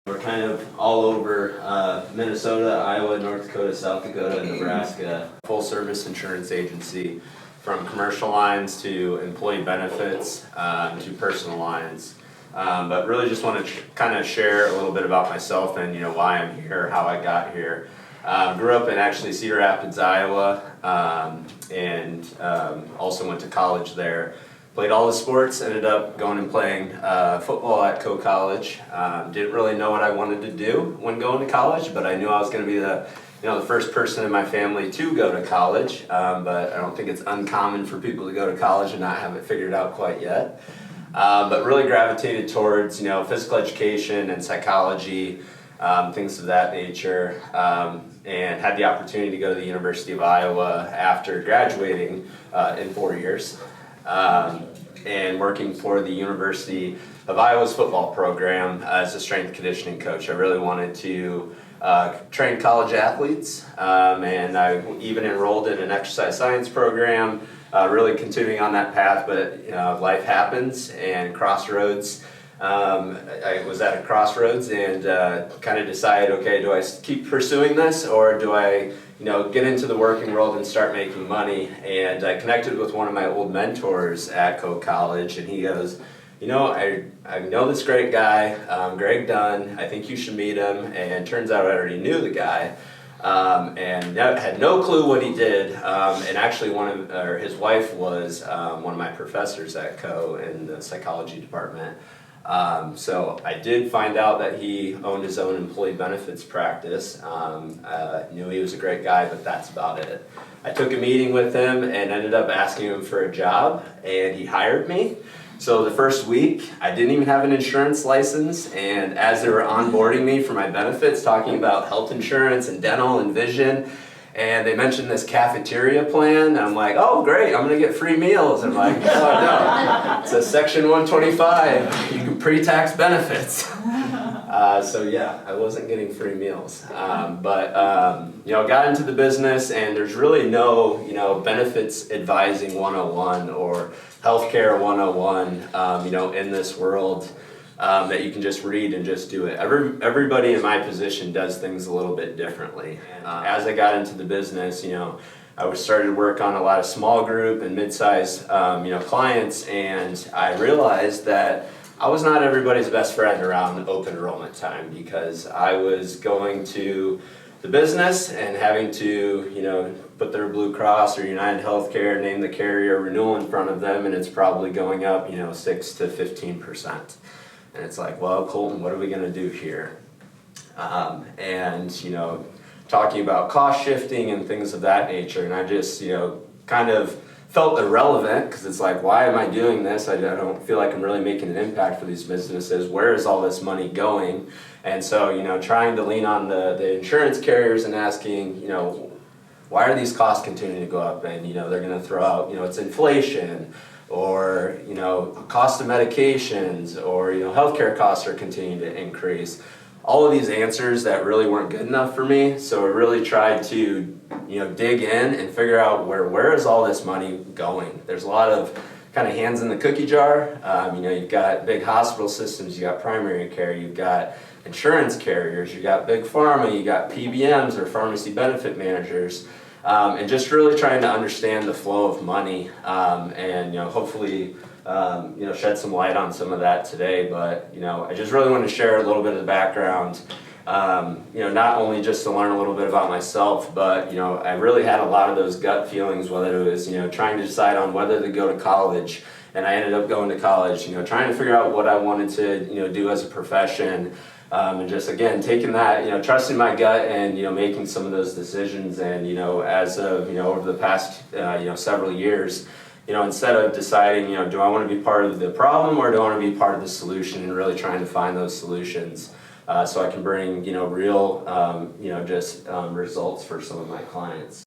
We're kind of all over Minnesota, Iowa, North Dakota, South Dakota, and Nebraska. Full service insurance agency from commercial lines to employee benefits to personal lines. But really just want to kind of share a little bit about myself and why I'm here, how I got here. Grew up in actually Cedar Rapids, Iowa, and also went to college there. Played all the sports, ended up going and playing football at College. Didn't really know what I wanted to do when going to college, but I knew I was going to be the first person in my family to go to college. But I don't think it's uncommon for people to go to college and not have it figured out quite yet. But really gravitated towards physical education and psychology, things of that nature, and had the opportunity to go to the University of Iowa after graduating in 4 years. And working for the University of Iowa's football program as a strength conditioning coach. I really wanted to train college athletes, and I even enrolled in an exercise science program, really continuing on that path, but life happens and crossroads. I was at a crossroads and kind of decided, okay, do I keep pursuing this or do I get into the working world and start making money? And I connected with one of my old mentors at College, and he goes, I know this great guy, Greg Dunn, I think you should meet him. And turns out I already knew the guy, and had no clue what he did. And actually his wife was one of my professors at in the psychology department. So I did find out that he owned his own employee benefits practice. Knew he was a great guy, but that's about it. I took a meeting with him and ended up asking him for a job, and he hired me. So the first week, I didn't even have an insurance license, and as they were onboarding me for my benefits, talking about health insurance and dental and vision, and they mentioned this cafeteria plan, and I'm like, oh great, I'm gonna get free meals. I'm like, oh no, it's a section 125, you can pre-tax benefits. So yeah, I wasn't getting free meals. But got into the business, and there's really no benefits advising 101 or healthcare 101 in this world. That you can just read and just do it. Everybody in my position does things a little bit differently. As I got into the business, I started to work on a lot of small group and mid-sized clients, and I realized that I was not everybody's best friend around open enrollment time, because I was going to the business and having to put their Blue Cross or United Healthcare, name the carrier, renewal in front of them, and it's probably going up 6 to 15%. And it's like, well, Colton, what are we going to do here? And talking about cost shifting and things of that nature, and I just kind of felt irrelevant, because it's like, why am I doing this? I don't feel like I'm really making an impact for these businesses. Where is all this money going? And so trying to lean on the insurance carriers and asking why are these costs continuing to go up? And they're going to throw out it's inflation, or cost of medications, or healthcare costs are continuing to increase. All of these answers that really weren't good enough for me, so I really tried to dig in and figure out where is all this money going. There's a lot of kind of hands in the cookie jar. You've got big hospital systems, you've got primary care, you've got insurance carriers, you've got big pharma, you've got PBMs or pharmacy benefit managers. And just really trying to understand the flow of money, and hopefully shed some light on some of that today. But I just really want to share a little bit of the background, not only just to learn a little bit about myself, but I really had a lot of those gut feelings, whether it was trying to decide on whether to go to college, and I ended up going to college, trying to figure out what I wanted to do as a profession. And just again taking that, trusting my gut and making some of those decisions. And as of over the past several years, instead of deciding do I want to be part of the problem or do I want to be part of the solution, and really trying to find those solutions so I can bring real results for some of my clients.